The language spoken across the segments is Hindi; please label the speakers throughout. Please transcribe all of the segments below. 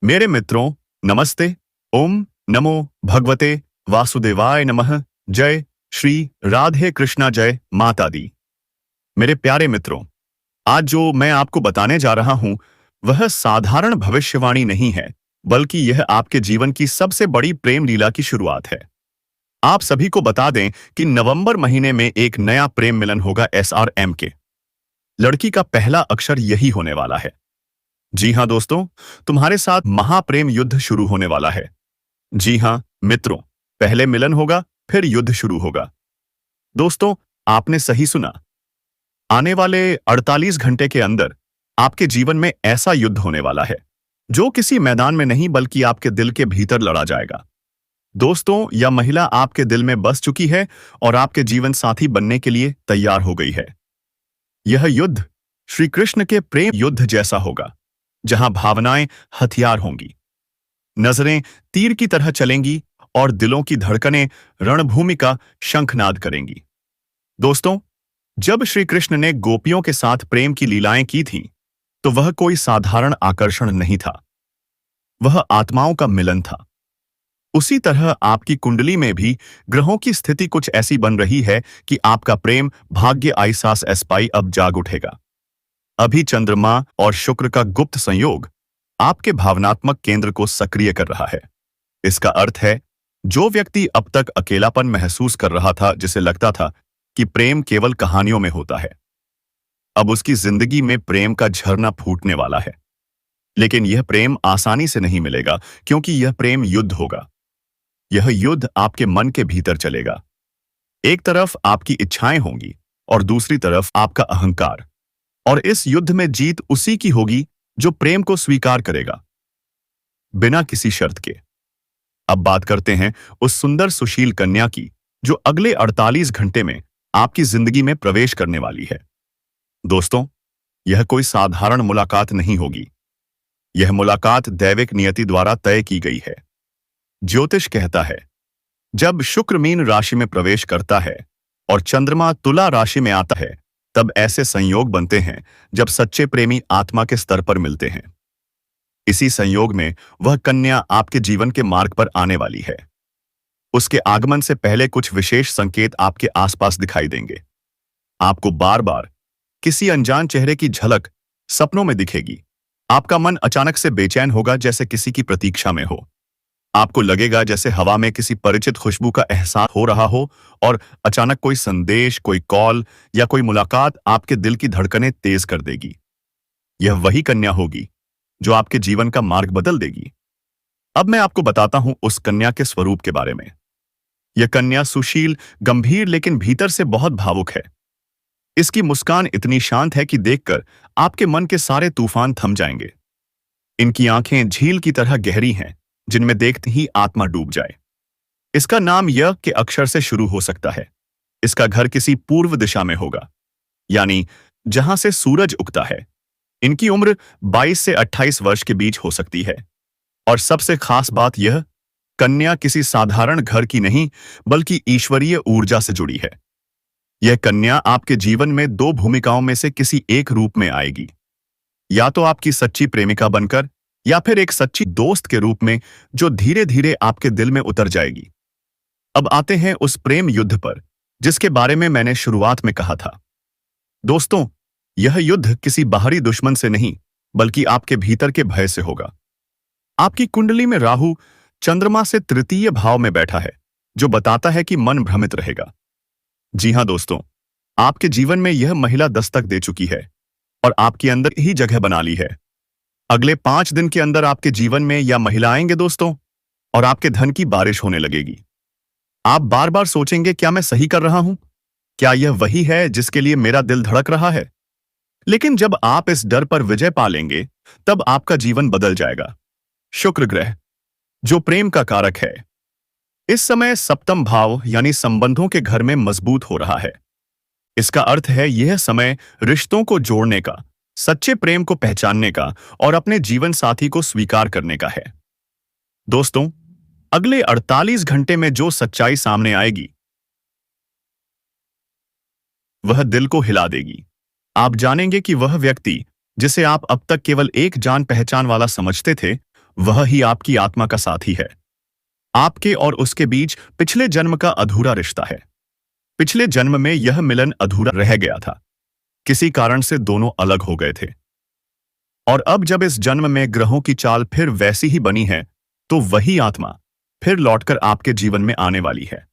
Speaker 1: मेरे मित्रों, नमस्ते। ओम नमो भगवते वासुदेवाय नमः। जय श्री राधे कृष्णा, जय माता दी। मेरे प्यारे मित्रों, आज जो मैं आपको बताने जा रहा हूं, वह साधारण भविष्यवाणी नहीं है, बल्कि यह आपके जीवन की सबसे बड़ी प्रेम लीला की शुरुआत है। आप सभी को बता दें कि नवंबर महीने में एक नया प्रेम मिलन होगा SRM के। लड़की का पहला अक्षर यही होने वाला है। जी हाँ दोस्तों, तुम्हारे साथ महाप्रेम युद्ध शुरू होने वाला है। जी हाँ मित्रों, पहले मिलन होगा, फिर युद्ध शुरू होगा। दोस्तों, आपने सही सुना। आने वाले 48 घंटे के अंदर आपके जीवन में ऐसा युद्ध होने वाला है जो किसी मैदान में नहीं बल्कि आपके दिल के भीतर लड़ा जाएगा। दोस्तों, यह महिला आपके दिल में बस चुकी है और आपके जीवन साथी बनने के लिए तैयार हो गई है। यह युद्ध श्री कृष्ण के प्रेम युद्ध जैसा होगा, जहां भावनाएं हथियार होंगी, नजरें तीर की तरह चलेंगी और दिलों की धड़कनें रणभूमि का शंखनाद करेंगी। दोस्तों, जब श्री कृष्ण ने गोपियों के साथ प्रेम की लीलाएं की थीं, तो वह कोई साधारण आकर्षण नहीं था, वह आत्माओं का मिलन था। उसी तरह आपकी कुंडली में भी ग्रहों की स्थिति कुछ ऐसी बन रही है कि आपका प्रेम भाग्य आईसास एस्पाई अब जाग उठेगा। अभी चंद्रमा और शुक्र का गुप्त संयोग आपके भावनात्मक केंद्र को सक्रिय कर रहा है। इसका अर्थ है, जो व्यक्ति अब तक अकेलापन महसूस कर रहा था, जिसे लगता था कि प्रेम केवल कहानियों में होता है, अब उसकी जिंदगी में प्रेम का झरना फूटने वाला है। लेकिन यह प्रेम आसानी से नहीं मिलेगा, क्योंकि यह प्रेम युद्ध होगा। यह युद्ध आपके मन के भीतर चलेगा। एक तरफ आपकी इच्छाएं होंगी और दूसरी तरफ आपका अहंकार। और इस युद्ध में जीत उसी की होगी जो प्रेम को स्वीकार करेगा, बिना किसी शर्त के। अब बात करते हैं उस सुंदर सुशील कन्या की, जो अगले 48 घंटे में आपकी जिंदगी में प्रवेश करने वाली है। दोस्तों, यह कोई साधारण मुलाकात नहीं होगी। यह मुलाकात दैविक नियति द्वारा तय की गई है। ज्योतिष कहता है, जब शुक्र मीन राशि में प्रवेश करता है और चंद्रमा तुला राशि में आता है, तब ऐसे संयोग बनते हैं जब सच्चे प्रेमी आत्मा के स्तर पर मिलते हैं। इसी संयोग में वह कन्या आपके जीवन के मार्ग पर आने वाली है। उसके आगमन से पहले कुछ विशेष संकेत आपके आसपास दिखाई देंगे। आपको बार बार किसी अनजान चेहरे की झलक सपनों में दिखेगी। आपका मन अचानक से बेचैन होगा, जैसे किसी की प्रतीक्षा में हो। आपको लगेगा जैसे हवा में किसी परिचित खुशबू का एहसास हो रहा हो, और अचानक कोई संदेश, कोई कॉल या कोई मुलाकात आपके दिल की धड़कनें तेज कर देगी। यह वही कन्या होगी जो आपके जीवन का मार्ग बदल देगी। अब मैं आपको बताता हूं उस कन्या के स्वरूप के बारे में। यह कन्या सुशील, गंभीर, लेकिन भीतर से बहुत भावुक है। इसकी मुस्कान इतनी शांत है कि देखकर आपके मन के सारे तूफान थम जाएंगे। इनकी आंखें झील की तरह गहरी हैं, जिनमें देखते ही आत्मा डूब जाए। इसका नाम य के अक्षर से शुरू हो सकता है। इसका घर किसी पूर्व दिशा में होगा, यानी जहां से सूरज उगता है। इनकी उम्र 22 से 28 वर्ष के बीच हो सकती है। और सबसे खास बात यह, कन्या किसी साधारण घर की नहीं, बल्कि ईश्वरीय ऊर्जा से जुड़ी है। यह कन्या आपके जीवन में दो भूमिकाओं में से किसी एक रूप में आएगी, या तो आपकी सच्ची प्रेमिका बनकर, या फिर एक सच्ची दोस्त के रूप में, जो धीरे धीरे आपके दिल में उतर जाएगी। अब आते हैं उस प्रेम युद्ध पर, जिसके बारे में मैंने शुरुआत में कहा था। दोस्तों, यह युद्ध किसी बाहरी दुश्मन से नहीं, बल्कि आपके भीतर के भय से होगा। आपकी कुंडली में राहु चंद्रमा से तृतीय भाव में बैठा है, जो बताता है कि मन भ्रमित रहेगा। जी हां दोस्तों, आपके जीवन में यह महिला दस्तक दे चुकी है और आपके अंदर ही जगह बना ली है। अगले 5 दिन के अंदर आपके जीवन में यह महिला आएंगे दोस्तों, और आपके धन की बारिश होने लगेगी। आप बार बार सोचेंगे, क्या मैं सही कर रहा हूं? क्या यह वही है जिसके लिए मेरा दिल धड़क रहा है? लेकिन जब आप इस डर पर विजय पा लेंगे, तब आपका जीवन बदल जाएगा। शुक्र ग्रह, जो प्रेम का कारक है, इस समय सप्तम भाव यानी संबंधों के घर में मजबूत हो रहा है। इसका अर्थ है, यह समय रिश्तों को जोड़ने का, सच्चे प्रेम को पहचानने का और अपने जीवन साथी को स्वीकार करने का है। दोस्तों, अगले 48 घंटे में जो सच्चाई सामने आएगी, वह दिल को हिला देगी। आप जानेंगे कि वह व्यक्ति जिसे आप अब तक केवल एक जान पहचान वाला समझते थे, वह ही आपकी आत्मा का साथी है। आपके और उसके बीच पिछले जन्म का अधूरा रिश्ता है। पिछले जन्म में यह मिलन अधूरा रह गया था। किसी कारण से दोनों अलग हो गए थे। और अब जब इस जन्म में ग्रहों की चाल फिर वैसी ही बनी है, तो वही आत्मा फिर लौटकर आपके जीवन में आने वाली है।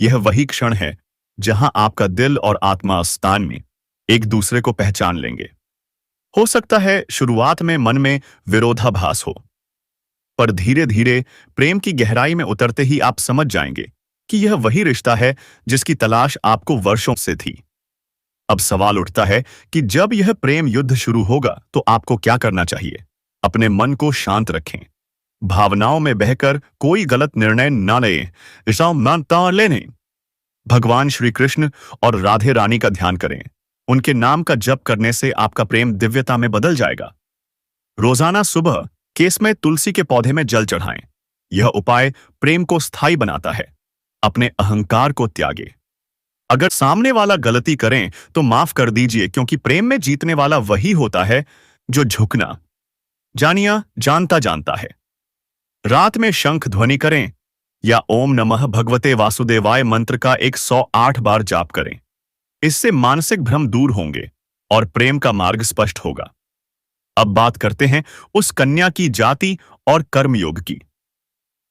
Speaker 1: यह वही क्षण है जहां आपका दिल और आत्मा स्थान में एक दूसरे को पहचान लेंगे। हो सकता है शुरुआत में मन में विरोधाभास हो, पर धीरे धीरे प्रेम की गहराई में उतरते ही आप समझ जाएंगे कि यह वही रिश्ता है जिसकी तलाश आपको वर्षों से थी। अब सवाल उठता है कि जब यह प्रेम युद्ध शुरू होगा तो आपको क्या करना चाहिए। अपने मन को शांत रखें, भावनाओं में बहकर कोई गलत निर्णय ना लें, ना लेने। भगवान श्री कृष्ण और राधे रानी का ध्यान करें। उनके नाम का जप करने से आपका प्रेम दिव्यता में बदल जाएगा। रोजाना सुबह केस में तुलसी के पौधे में जल चढ़ाएं। यह उपाय प्रेम को स्थायी बनाता है। अपने अहंकार को त्यागें। अगर सामने वाला गलती करें तो माफ कर दीजिए, क्योंकि प्रेम में जीतने वाला वही होता है जो झुकना जानिया जानता जानता है। रात में शंख ध्वनि करें या ओम नमः भगवते वासुदेवाय मंत्र का 108 बार जाप करें। इससे मानसिक भ्रम दूर होंगे और प्रेम का मार्ग स्पष्ट होगा। अब बात करते हैं उस कन्या की जाति और कर्मयोग की।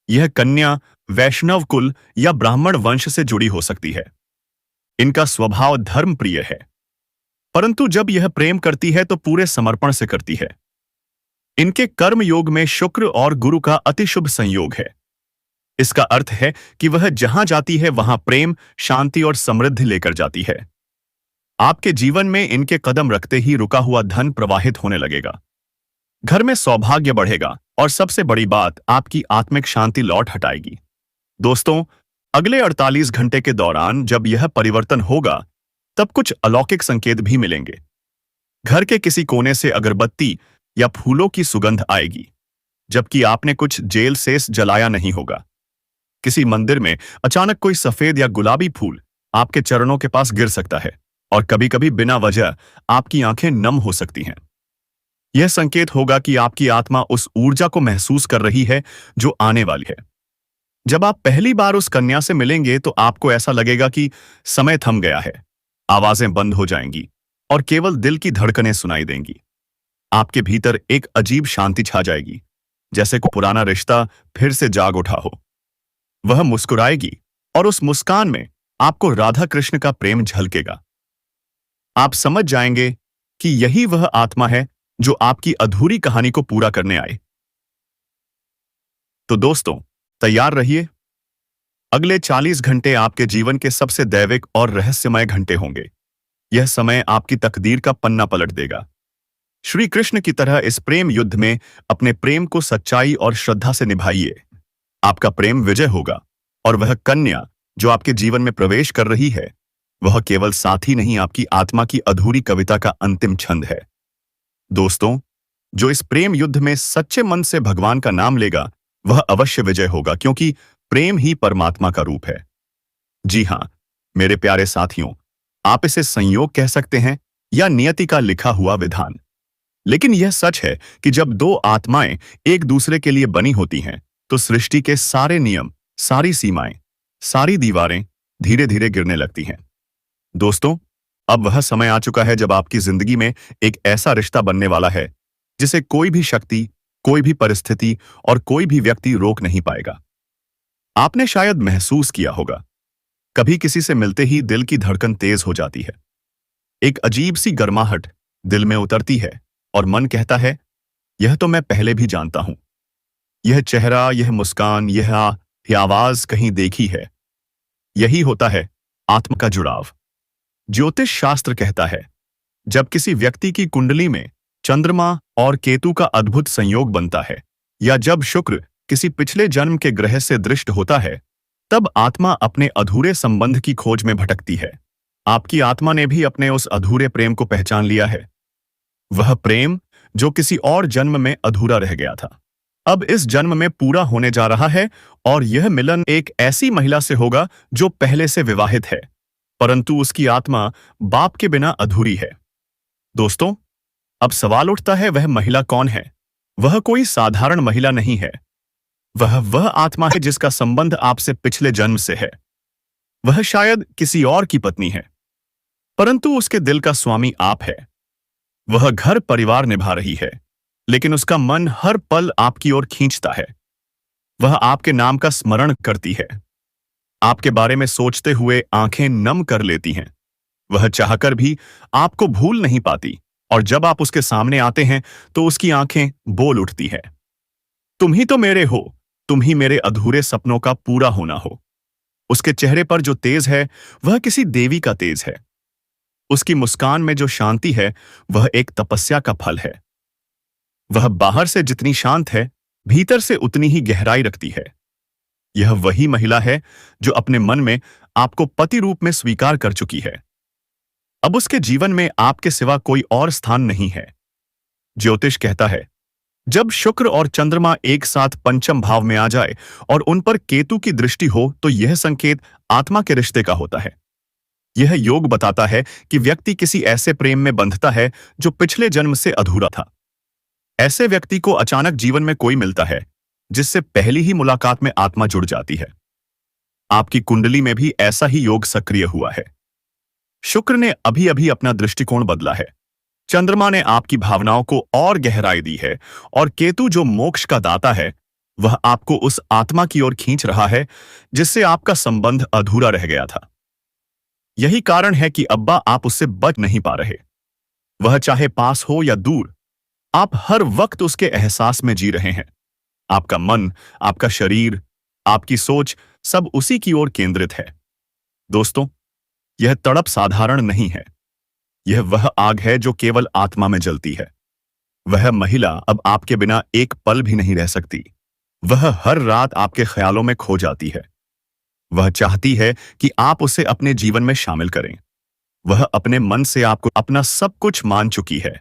Speaker 1: यह कन्या वैष्णव कुल या ब्राह्मण वंश से जुड़ी हो सकती है। इनका स्वभाव धर्म प्रिय है, परंतु जब यह प्रेम करती है तो पूरे समर्पण से करती है। इनके कर्म योग में शुक्र और गुरु का अति शुभ संयोग है। इसका अर्थ है कि वह जहां जाती है वहां प्रेम, शांति और समृद्धि लेकर जाती है। आपके जीवन में इनके कदम रखते ही रुका हुआ धन प्रवाहित होने लगेगा। घर में सौभाग्य बढ़ेगा और सबसे बड़ी बात, आपकी आत्मिक शांति लौट हटाएगी। दोस्तों, अगले 48 घंटे के दौरान जब यह परिवर्तन होगा तब कुछ अलौकिक संकेत भी मिलेंगे। घर के किसी कोने से अगरबत्ती या फूलों की सुगंध आएगी, जबकि आपने कुछ जेल शेष जलाया नहीं होगा। किसी मंदिर में अचानक कोई सफेद या गुलाबी फूल आपके चरणों के पास गिर सकता है और कभी-कभी बिना वजह आपकी आंखें नम हो सकती हैं। यह संकेत होगा कि आपकी आत्मा उस ऊर्जा को महसूस कर रही है जो आने वाली है। जब आप पहली बार उस कन्या से मिलेंगे तो आपको ऐसा लगेगा कि समय थम गया है, आवाजें बंद हो जाएंगी और केवल दिल की धड़कनें सुनाई देंगी। आपके भीतर एक अजीब शांति छा जाएगी, जैसे कोई पुराना रिश्ता फिर से जाग उठा हो। वह मुस्कुराएगी और उस मुस्कान में आपको राधा कृष्ण का प्रेम झलकेगा। आप समझ जाएंगे कि यही वह आत्मा है जो आपकी अधूरी कहानी को पूरा करने आए। तो दोस्तों, तैयार रहिए। अगले 40 घंटे आपके जीवन के सबसे दैविक और रहस्यमय घंटे होंगे। यह समय आपकी तकदीर का पन्ना पलट देगा। श्री कृष्ण की तरह इस प्रेम युद्ध में अपने प्रेम को सच्चाई और श्रद्धा से निभाइए। आपका प्रेम विजय होगा और वह कन्या जो आपके जीवन में प्रवेश कर रही है, वह केवल साथी नहीं, आपकी आत्मा की अधूरी कविता का अंतिम छंद है। दोस्तों, जो इस प्रेम युद्ध में सच्चे मन से भगवान का नाम लेगा वह अवश्य विजय होगा, क्योंकि प्रेम ही परमात्मा का रूप है। जी हां, मेरे प्यारे साथियों, आप इसे संयोग कह सकते हैं या नियति का लिखा हुआ विधान, लेकिन यह सच है कि जब दो आत्माएं एक दूसरे के लिए बनी होती हैं तो सृष्टि के सारे नियम, सारी सीमाएं, सारी दीवारें धीरे धीरे गिरने लगती हैं। दोस्तों, अब वह समय आ चुका है जब आपकी जिंदगी में एक ऐसा रिश्ता बनने वाला है जिसे कोई भी शक्ति, कोई भी परिस्थिति और कोई भी व्यक्ति रोक नहीं पाएगा। आपने शायद महसूस किया होगा, कभी किसी से मिलते ही दिल की धड़कन तेज हो जाती है। एक अजीब सी गर्माहट दिल में उतरती है और मन कहता है, यह तो मैं पहले भी जानता हूं। यह चेहरा, यह मुस्कान, यह आवाज कहीं देखी है। यही होता है आत्मा का जुड़ाव। ज्योतिष शास्त्र कहता है, जब किसी व्यक्ति की कुंडली में चंद्रमा और केतु का अद्भुत संयोग बनता है, या जब शुक्र किसी पिछले जन्म के ग्रह से दृष्ट होता है, तब आत्मा अपने अधूरे संबंध की खोज में भटकती है। आपकी आत्मा ने भी अपने उस अधूरे प्रेम को पहचान लिया है। वह प्रेम जो किसी और जन्म में अधूरा रह गया था, अब इस जन्म में पूरा होने जा रहा है, और यह मिलन एक ऐसी महिला से होगा जो पहले से विवाहित है, परंतु उसकी आत्मा बाप के बिना अधूरी है। दोस्तों, अब सवाल उठता है, वह महिला कौन है? वह कोई साधारण महिला नहीं है। वह आत्मा है जिसका संबंध आपसे पिछले जन्म से है। वह शायद किसी और की पत्नी है, परंतु उसके दिल का स्वामी आप है। वह घर परिवार निभा रही है, लेकिन उसका मन हर पल आपकी ओर खींचता है। वह आपके नाम का स्मरण करती है, आपके बारे में सोचते हुए आंखें नम कर लेती हैं। वह चाहकर भी आपको भूल नहीं पाती, और जब आप उसके सामने आते हैं तो उसकी आंखें बोल उठती है, तुम ही तो मेरे हो, तुम ही मेरे अधूरे सपनों का पूरा होना हो। उसके चेहरे पर जो तेज है वह किसी देवी का तेज है। उसकी मुस्कान में जो शांति है वह एक तपस्या का फल है। वह बाहर से जितनी शांत है, भीतर से उतनी ही गहराई रखती है। यह वही महिला है जो अपने मन में आपको पति रूप में स्वीकार कर चुकी है। अब उसके जीवन में आपके सिवा कोई और स्थान नहीं है। ज्योतिष कहता है, जब शुक्र और चंद्रमा एक साथ पंचम भाव में आ जाए और उन पर केतु की दृष्टि हो तो यह संकेत आत्मा के रिश्ते का होता है। यह योग बताता है कि व्यक्ति किसी ऐसे प्रेम में बंधता है जो पिछले जन्म से अधूरा था। ऐसे व्यक्ति को अचानक जीवन में कोई मिलता है जिससे पहली ही मुलाकात में आत्मा जुड़ जाती है। आपकी कुंडली में भी ऐसा ही योग सक्रिय हुआ है। शुक्र ने अभी अभी अपना दृष्टिकोण बदला है, चंद्रमा ने आपकी भावनाओं को और गहराई दी है, और केतु जो मोक्ष का दाता है वह आपको उस आत्मा की ओर खींच रहा है जिससे आपका संबंध अधूरा रह गया था। यही कारण है कि अब्बा आप उससे बच नहीं पा रहे। वह चाहे पास हो या दूर, आप हर वक्त उसके एहसास में जी रहे हैं। आपका मन, आपका शरीर, आपकी सोच सब उसी की ओर केंद्रित है। दोस्तों, यह तड़प साधारण नहीं है। यह वह आग है जो केवल आत्मा में जलती है। वह महिला अब आपके बिना एक पल भी नहीं रह सकती। वह हर रात आपके ख्यालों में खो जाती है। वह चाहती है कि आप उसे अपने जीवन में शामिल करें। वह अपने मन से आपको अपना सब कुछ मान चुकी है।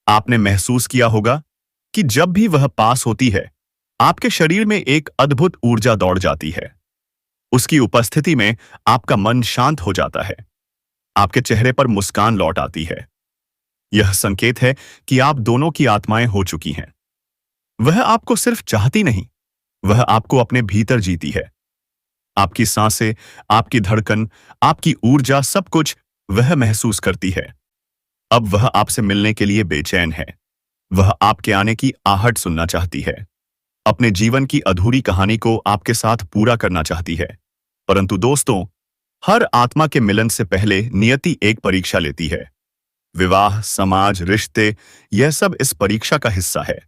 Speaker 1: आपने महसूस किया होगा कि जब भी वह पास होती है, आपके शरीर में एक अद्भुत ऊर्जा दौड़ जाती है। उसकी उपस्थिति में आपका मन शांत हो जाता है। आपके चेहरे पर मुस्कान लौट आती है। यह संकेत है कि आप दोनों की आत्माएं हो चुकी हैं। वह आपको सिर्फ चाहती नहीं, वह आपको अपने भीतर जीती है। आपकी सांसें, आपकी धड़कन, आपकी ऊर्जा, सब कुछ वह महसूस करती है। अब वह आपसे मिलने के लिए बेचैन है। वह आपके आने की आहट सुनना चाहती है। अपने जीवन की अधूरी कहानी को आपके साथ पूरा करना चाहती है। परंतु दोस्तों, हर आत्मा के मिलन से पहले नियति एक परीक्षा लेती है। विवाह, समाज, रिश्ते, यह सब इस परीक्षा का हिस्सा है।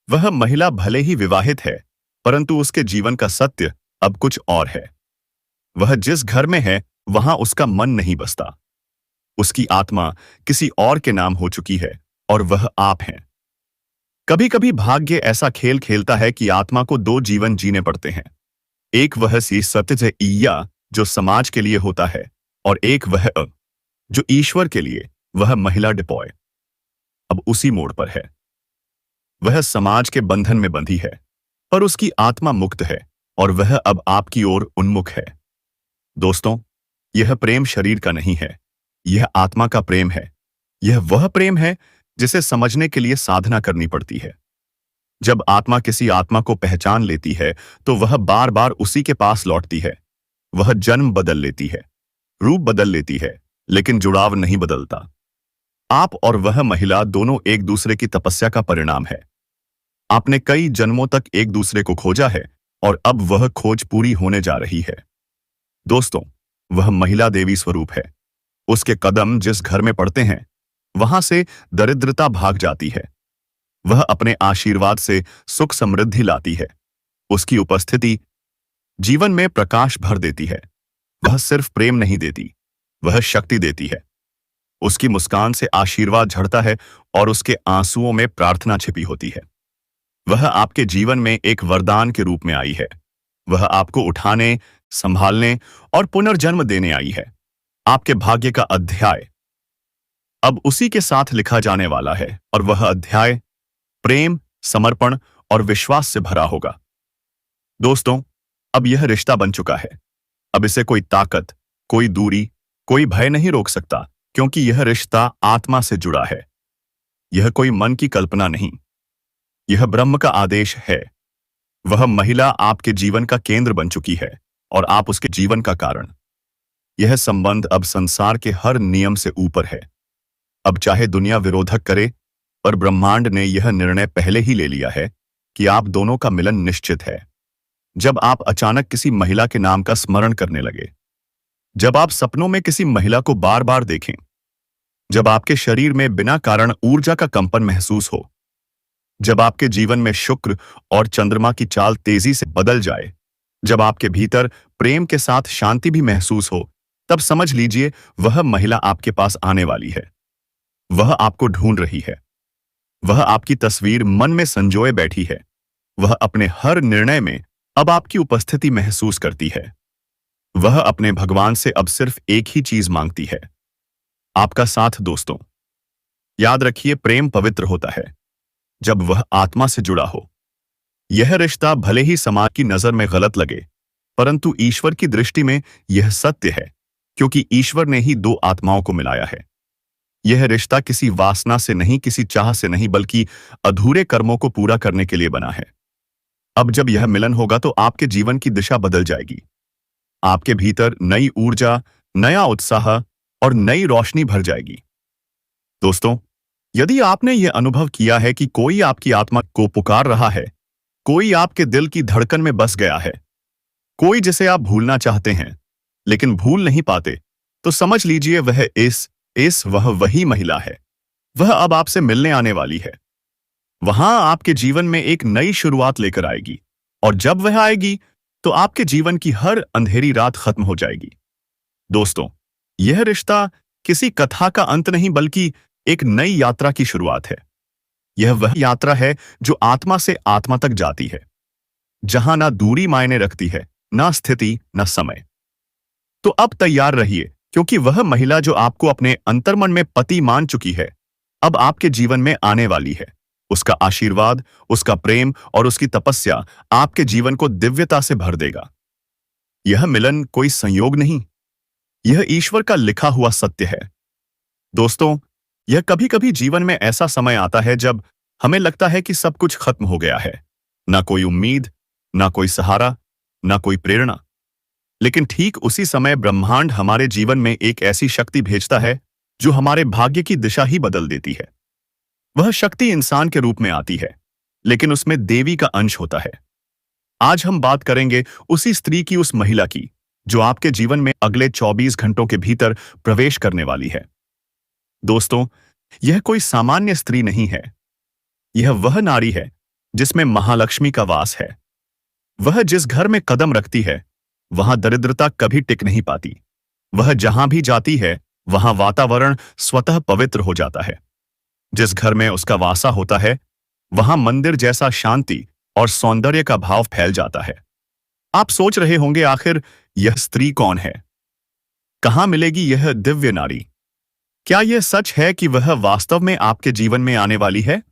Speaker 1: वह महिला भले ही विवाहित है, परंतु उसके जीवन का सत्य अब कुछ और है। वह जिस घर में है वहां उसका मन नहीं बसता। उसकी आत्मा किसी और के नाम हो चुकी है, और वह आप हैं। कभी कभी भाग्य ऐसा खेल खेलता है कि आत्मा को दो जीवन जीने पड़ते हैं। एक वह सी सत्य ईया जो समाज के लिए होता है, और एक वह जो ईश्वर के लिए, वह महिला डिपॉय अब उसी मोड़ पर है। वह समाज के बंधन में बंधी है, पर उसकी आत्मा मुक्त है, और वह अब आपकी ओर उन्मुख है। दोस्तों, यह प्रेम शरीर का नहीं है, यह आत्मा का प्रेम है। यह वह प्रेम है जिसे समझने के लिए साधना करनी पड़ती है। जब आत्मा किसी आत्मा को पहचान लेती है तो वह बार बार उसी के पास लौटती है। वह जन्म बदल लेती है, रूप बदल लेती है, लेकिन जुड़ाव नहीं बदलता। आप और वह महिला दोनों एक दूसरे की तपस्या का परिणाम है। आपने कई जन्मों तक एक दूसरे को खोजा है, और अब वह खोज पूरी होने जा रही है। दोस्तों, वह महिला देवी स्वरूप है। उसके कदम जिस घर में पड़ते हैं वहां से दरिद्रता भाग जाती है। वह अपने आशीर्वाद से सुख समृद्धि लाती है। उसकी उपस्थिति जीवन में प्रकाश भर देती है। वह सिर्फ प्रेम नहीं देती, वह शक्ति देती है। उसकी मुस्कान से आशीर्वाद झड़ता है, और उसके आंसुओं में प्रार्थना छिपी होती है। वह आपके जीवन में एक वरदान के रूप में आई है। वह आपको उठाने, संभालने और पुनर्जन्म देने आई है। आपके भाग्य का अध्याय अब उसी के साथ लिखा जाने वाला है, और वह अध्याय प्रेम, समर्पण और विश्वास से भरा होगा। दोस्तों, अब यह रिश्ता बन चुका है। अब इसे कोई ताकत, कोई दूरी, कोई भय नहीं रोक सकता, क्योंकि यह रिश्ता आत्मा से जुड़ा है। यह कोई मन की कल्पना नहीं, यह ब्रह्म का आदेश है। वह महिला आपके जीवन का केंद्र बन चुकी है और आप उसके जीवन का कारण। यह संबंध अब संसार के हर नियम से ऊपर है। अब चाहे दुनिया विरोधक करे, पर ब्रह्मांड ने यह निर्णय पहले ही ले लिया है कि आप दोनों का मिलन निश्चित है। जब आप अचानक किसी महिला के नाम का स्मरण करने लगे, जब आप सपनों में किसी महिला को बार बार देखें, जब आपके शरीर में बिना कारण ऊर्जा का कंपन महसूस हो, जब आपके जीवन में शुक्र और चंद्रमा की चाल तेजी से बदल जाए, जब आपके भीतर प्रेम के साथ शांति भी महसूस हो, तब समझ लीजिए वह महिला आपके पास आने वाली है। वह आपको ढूंढ रही है। वह आपकी तस्वीर मन में संजोए बैठी है। वह अपने हर निर्णय में अब आपकी उपस्थिति महसूस करती है। वह अपने भगवान से अब सिर्फ एक ही चीज मांगती है, आपका साथ। दोस्तों, याद रखिए, प्रेम पवित्र होता है जब वह आत्मा से जुड़ा हो। यह रिश्ता भले ही समाज की नजर में गलत लगे, परंतु ईश्वर की दृष्टि में यह सत्य है, क्योंकि ईश्वर ने ही दो आत्माओं को मिलाया है। यह रिश्ता किसी वासना से नहीं, किसी चाह से नहीं, बल्कि अधूरे कर्मों को पूरा करने के लिए बना है। अब जब यह मिलन होगा तो आपके जीवन की दिशा बदल जाएगी। आपके भीतर नई ऊर्जा, नया उत्साह और नई रोशनी भर जाएगी। दोस्तों, यदि आपने यह अनुभव किया है कि कोई आपकी आत्मा को पुकार रहा है, कोई आपके दिल की धड़कन में बस गया है, कोई जिसे आप भूलना चाहते हैं लेकिन भूल नहीं पाते, तो समझ लीजिए वह वही महिला है। वह अब आपसे मिलने आने वाली है। वहां आपके जीवन में एक नई शुरुआत लेकर आएगी, और जब वह आएगी तो आपके जीवन की हर अंधेरी रात खत्म हो जाएगी। दोस्तों, यह रिश्ता किसी कथा का अंत नहीं, बल्कि एक नई यात्रा की शुरुआत है। यह वह यात्रा है जो आत्मा से आत्मा तक जाती है, जहां ना दूरी मायने रखती है, ना स्थिति, ना समय। तो अब तैयार रहिए, क्योंकि वह महिला जो आपको अपने अंतर्मन में पति मान चुकी है, अब आपके जीवन में आने वाली है। उसका आशीर्वाद, उसका प्रेम और उसकी तपस्या आपके जीवन को दिव्यता से भर देगा। यह मिलन कोई संयोग नहीं, यह ईश्वर का लिखा हुआ सत्य है। दोस्तों, यह कभी कभी जीवन में ऐसा समय आता है जब हमें लगता है कि सब कुछ खत्म हो गया है, ना कोई उम्मीद, ना कोई सहारा, ना कोई प्रेरणा। लेकिन ठीक उसी समय ब्रह्मांड हमारे जीवन में एक ऐसी शक्ति भेजता है जो हमारे भाग्य की दिशा ही बदल देती है। वह शक्ति इंसान के रूप में आती है, लेकिन उसमें देवी का अंश होता है। आज हम बात करेंगे उसी स्त्री की, उस महिला की, जो आपके जीवन में अगले 24 घंटों के भीतर प्रवेश करने वाली है। दोस्तों, यह कोई सामान्य स्त्री नहीं है। यह वह नारी है जिसमें महालक्ष्मी का वास है। वह जिस घर में कदम रखती है, वहां दरिद्रता कभी टिक नहीं पाती। वह जहां भी जाती है, वहां वातावरण स्वतः पवित्र हो जाता है। जिस घर में उसका वासा होता है, वहां मंदिर जैसा शांति और सौंदर्य का भाव फैल जाता है। आप सोच रहे होंगे, आखिर यह स्त्री कौन है? कहां मिलेगी यह दिव्य नारी? क्या यह सच है कि वह वास्तव में आपके जीवन में आने वाली है?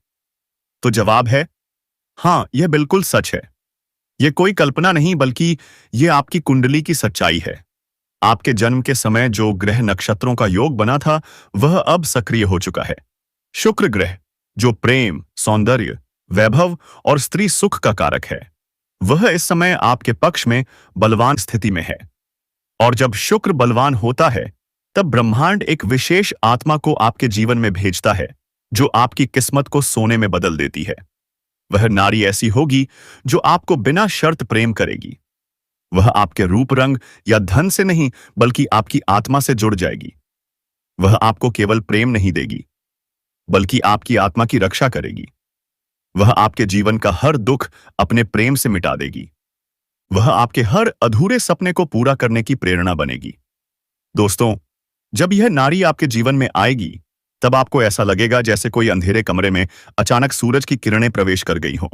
Speaker 1: तो जवाब है हां, यह बिल्कुल सच है। यह कोई कल्पना नहीं, बल्कि यह आपकी कुंडली की सच्चाई है। आपके जन्म के समय जो ग्रह नक्षत्रों का योग बना था, वह अब सक्रिय हो चुका है। शुक्र ग्रह, जो प्रेम, सौंदर्य, वैभव और स्त्री सुख का कारक है, वह इस समय आपके पक्ष में बलवान स्थिति में है। और जब शुक्र बलवान होता है, तब ब्रह्मांड एक विशेष आत्मा को आपके जीवन में भेजता है, जो आपकी किस्मत को सोने में बदल देती है। वह नारी ऐसी होगी जो आपको बिना शर्त प्रेम करेगी। वह आपके रूप, रंग या धन से नहीं, बल्कि आपकी आत्मा से जुड़ जाएगी। वह आपको केवल प्रेम नहीं देगी, बल्कि आपकी आत्मा की रक्षा करेगी। वह आपके जीवन का हर दुख अपने प्रेम से मिटा देगी। वह आपके हर अधूरे सपने को पूरा करने की प्रेरणा बनेगी। दोस्तों, जब यह नारी आपके जीवन में आएगी, तब आपको ऐसा लगेगा जैसे कोई अंधेरे कमरे में अचानक सूरज की किरणें प्रवेश कर गई हों,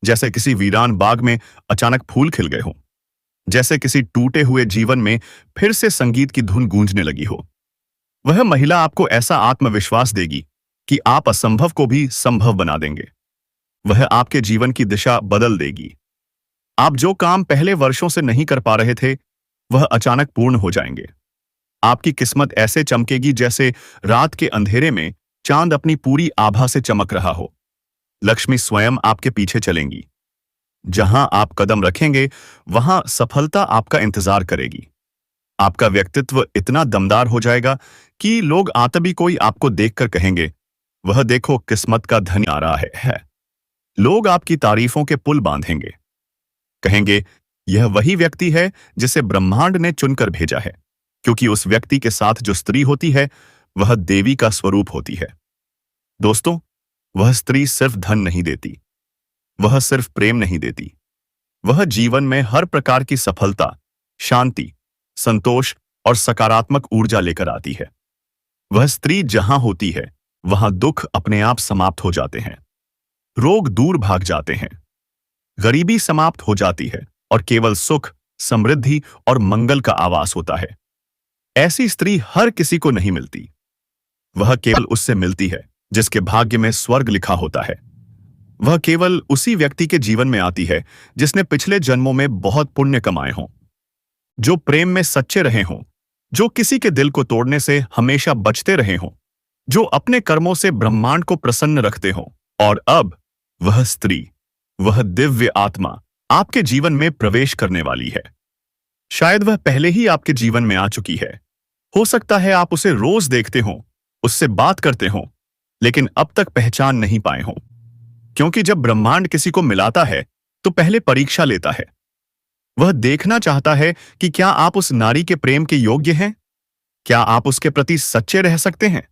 Speaker 1: जैसे किसी वीरान बाग में अचानक फूल खिल गए हों, जैसे किसी टूटे हुए जीवन में फिर से संगीत की धुन गूंजने लगी हो। वह महिला आपको ऐसा आत्मविश्वास देगी कि आप असंभव को भी संभव बना देंगे। वह आपके जीवन की दिशा बदल देगी। आप जो काम पहले वर्षों से नहीं कर पा रहे थे, वह अचानक पूर्ण हो जाएंगे। आपकी किस्मत ऐसे चमकेगी जैसे रात के अंधेरे में चांद अपनी पूरी आभा से चमक रहा हो। लक्ष्मी स्वयं आपके पीछे चलेंगी। जहां आप कदम रखेंगे वहां सफलता आपका इंतजार करेगी। आपका व्यक्तित्व इतना दमदार हो जाएगा कि लोग तभी कोई आपको देखकर कहेंगे, वह देखो किस्मत का धनी आ रहा है। लोग आपकी तारीफों के पुल बांधेंगे। कहेंगे, यह वही व्यक्ति है जिसे ब्रह्मांड ने चुनकर भेजा है, क्योंकि उस व्यक्ति के साथ जो स्त्री होती है वह देवी का स्वरूप होती है। दोस्तों, वह स्त्री सिर्फ धन नहीं देती, वह सिर्फ प्रेम नहीं देती, वह जीवन में हर प्रकार की सफलता, शांति, संतोष और सकारात्मक ऊर्जा लेकर आती है। वह स्त्री जहां होती है वहां दुख अपने आप समाप्त हो जाते हैं, रोग दूर भाग जाते हैं, गरीबी समाप्त हो जाती है और केवल सुख, समृद्धि और मंगल का आवास होता है। ऐसी स्त्री हर किसी को नहीं मिलती। वह केवल उससे मिलती है जिसके भाग्य में स्वर्ग लिखा होता है। वह केवल उसी व्यक्ति के जीवन में आती है जिसने पिछले जन्मों में बहुत पुण्य कमाए हों, जो प्रेम में सच्चे रहे हों, जो किसी के दिल को तोड़ने से हमेशा बचते रहे हों, जो अपने कर्मों से ब्रह्मांड को प्रसन्न रखते हों। और अब वह स्त्री, वह दिव्य आत्मा आपके जीवन में प्रवेश करने वाली है। शायद वह पहले ही आपके जीवन में आ चुकी है। हो सकता है आप उसे रोज देखते हों, उससे बात करते हों, लेकिन अब तक पहचान नहीं पाए हों। क्योंकि जब ब्रह्मांड किसी को मिलाता है तो पहले परीक्षा लेता है। वह देखना चाहता है कि क्या आप उस नारी के प्रेम के योग्य हैं? क्या आप उसके प्रति सच्चे रह सकते हैं?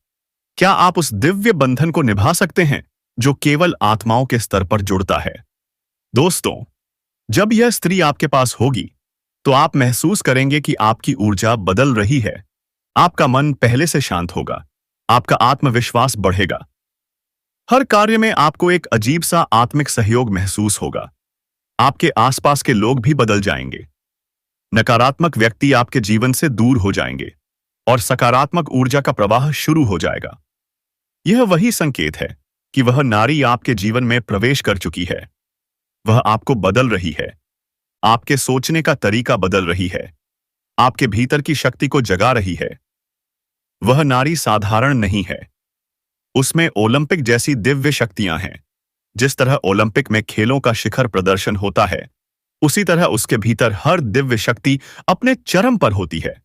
Speaker 1: क्या आप उस दिव्य बंधन को निभा सकते हैं जो केवल आत्माओं के स्तर पर जुड़ता है? दोस्तों, जब यह स्त्री आपके पास होगी तो आप महसूस करेंगे कि आपकी ऊर्जा बदल रही है। आपका मन पहले से शांत होगा, आपका आत्मविश्वास बढ़ेगा। हर कार्य में आपको एक अजीब सा आत्मिक सहयोग महसूस होगा। आपके आसपास के लोग भी बदल जाएंगे। नकारात्मक व्यक्ति आपके जीवन से दूर हो जाएंगे और सकारात्मक ऊर्जा का प्रवाह शुरू हो जाएगा। यह वही संकेत है कि वह नारी आपके जीवन में प्रवेश कर चुकी है। वह आपको बदल रही है, आपके सोचने का तरीका बदल रही है, आपके भीतर की शक्ति को जगा रही है। वह नारी साधारण नहीं है, उसमें ओलंपिक जैसी दिव्य शक्तियां हैं। जिस तरह ओलंपिक में खेलों का शिखर प्रदर्शन होता है, उसी तरह उसके भीतर हर दिव्य शक्ति अपने चरम पर होती है।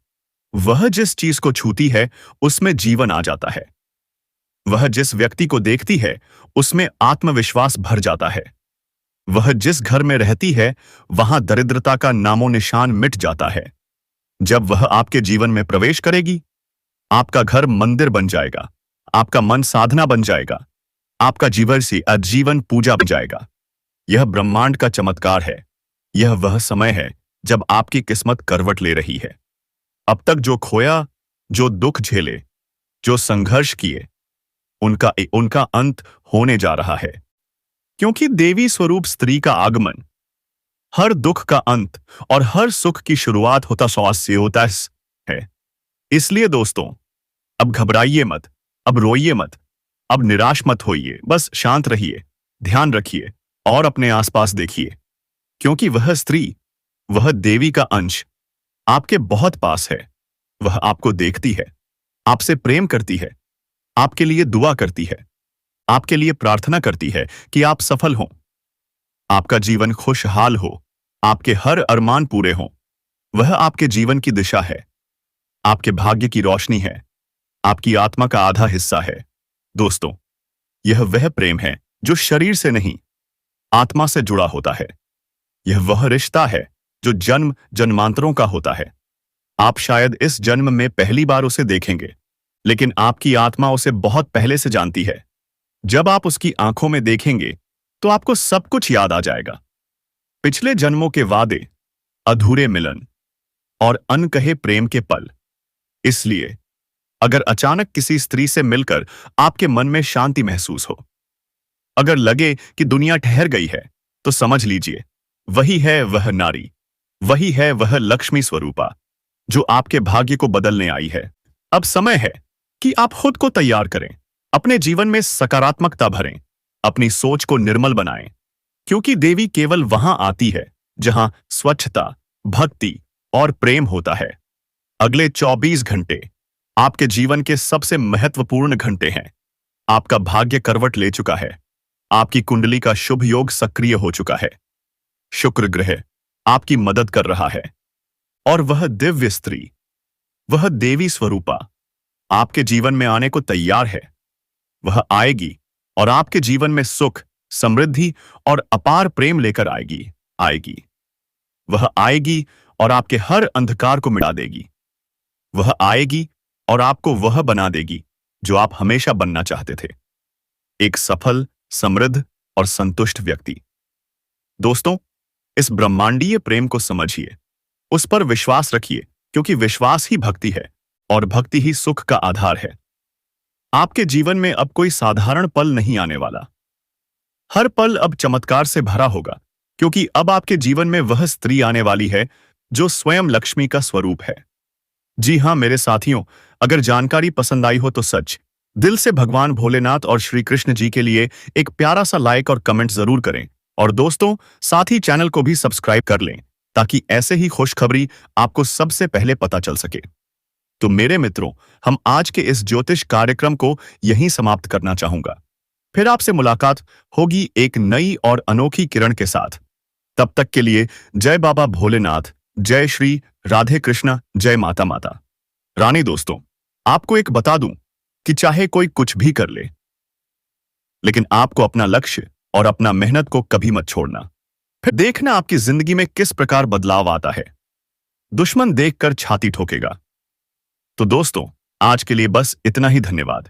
Speaker 1: वह जिस चीज को छूती है उसमें जीवन आ जाता है। वह जिस व्यक्ति को देखती है उसमें आत्मविश्वास भर जाता है। वह जिस घर में रहती है वहां दरिद्रता का नामो निशान मिट जाता है। जब वह आपके जीवन में प्रवेश करेगी, आपका घर मंदिर बन जाएगा, आपका मन साधना बन जाएगा, आपका जीवन से आजीवन पूजा बन जाएगा। यह ब्रह्मांड का चमत्कार है। यह वह समय है जब आपकी किस्मत करवट ले रही है। अब तक जो खोया, जो दुख झेले, जो संघर्ष किए, उनका अंत होने जा रहा है। क्योंकि देवी स्वरूप स्त्री का आगमन हर दुख का अंत और हर सुख की शुरुआत होता है। इसलिए दोस्तों, अब घबराइए मत, अब रोइए मत, अब निराश मत होइए। बस शांत रहिए, ध्यान रखिए और अपने आसपास देखिए। क्योंकि वह स्त्री, वह देवी का अंश आपके बहुत पास है। वह आपको देखती है, आपसे प्रेम करती है, आपके लिए दुआ करती है, आपके लिए प्रार्थना करती है कि आप सफल हों, आपका जीवन खुशहाल हो, आपके हर अरमान पूरे हों। वह आपके जीवन की दिशा है, आपके भाग्य की रोशनी है, आपकी आत्मा का आधा हिस्सा है। दोस्तों, यह वह प्रेम है जो शरीर से नहीं, आत्मा से जुड़ा होता है। यह वह रिश्ता है जो जन्म जन्मांतरों का होता है। आप शायद इस जन्म में पहली बार उसे देखेंगे, लेकिन आपकी आत्मा उसे बहुत पहले से जानती है। जब आप उसकी आंखों में देखेंगे तो आपको सब कुछ याद आ जाएगा। पिछले जन्मों के वादे, अधूरे मिलन और अनकहे प्रेम के पल। इसलिए अगर अचानक किसी स्त्री से मिलकर आपके मन में शांति महसूस हो, अगर लगे कि दुनिया ठहर गई है, तो समझ लीजिए वही है वह नारी, वही है वह लक्ष्मी स्वरूपा जो आपके भाग्य को बदलने आई है। अब समय है कि आप खुद को तैयार करें, अपने जीवन में सकारात्मकता भरें, अपनी सोच को निर्मल बनाएं। क्योंकि देवी केवल वहां आती है जहां स्वच्छता, भक्ति और प्रेम होता है। अगले 24 घंटे आपके जीवन के सबसे महत्वपूर्ण घंटे हैं। आपका भाग्य करवट ले चुका है। आपकी कुंडली का शुभ योग सक्रिय हो चुका है। शुक्र ग्रह आपकी मदद कर रहा है और वह दिव्य स्त्री, वह देवी स्वरूपा आपके जीवन में आने को तैयार है। वह आएगी और आपके जीवन में सुख, समृद्धि और अपार प्रेम लेकर आएगी। वह आएगी और आपके हर अंधकार को मिटा देगी। वह आएगी और आपको वह बना देगी जो आप हमेशा बनना चाहते थे, एक सफल, समृद्ध और संतुष्ट व्यक्ति। दोस्तों, इस ब्रह्मांडीय प्रेम को समझिए, उस पर विश्वास रखिए, क्योंकि विश्वास ही भक्ति है और भक्ति ही सुख का आधार है। आपके जीवन में अब कोई साधारण पल नहीं आने वाला। हर पल अब चमत्कार से भरा होगा, क्योंकि अब आपके जीवन में वह स्त्री आने वाली है जो स्वयं लक्ष्मी का स्वरूप है। जी हां मेरे साथियों, अगर जानकारी पसंद आई हो तो सच दिल से भगवान भोलेनाथ और श्री कृष्ण जी के लिए एक प्यारा सा लाइक और कमेंट जरूर करें। और दोस्तों, साथ ही चैनल को भी सब्सक्राइब कर लें ताकि ऐसे ही खुशखबरी आपको सबसे पहले पता चल सके। तो मेरे मित्रों, हम आज के इस ज्योतिष कार्यक्रम को यहीं समाप्त करना चाहूंगा। फिर आपसे मुलाकात होगी एक नई और अनोखी किरण के साथ। तब तक के लिए जय बाबा भोलेनाथ, जय श्री राधे कृष्णा, जय माता माता रानी। दोस्तों, आपको एक बता दूं कि चाहे कोई कुछ भी कर ले, लेकिन आपको अपना लक्ष्य और अपना मेहनत को कभी मत छोड़ना। फिर देखना आपकी जिंदगी में किस प्रकार बदलाव आता है। दुश्मन देखकर छाती ठोकेगा। तो दोस्तों, आज के लिए बस इतना ही। धन्यवाद।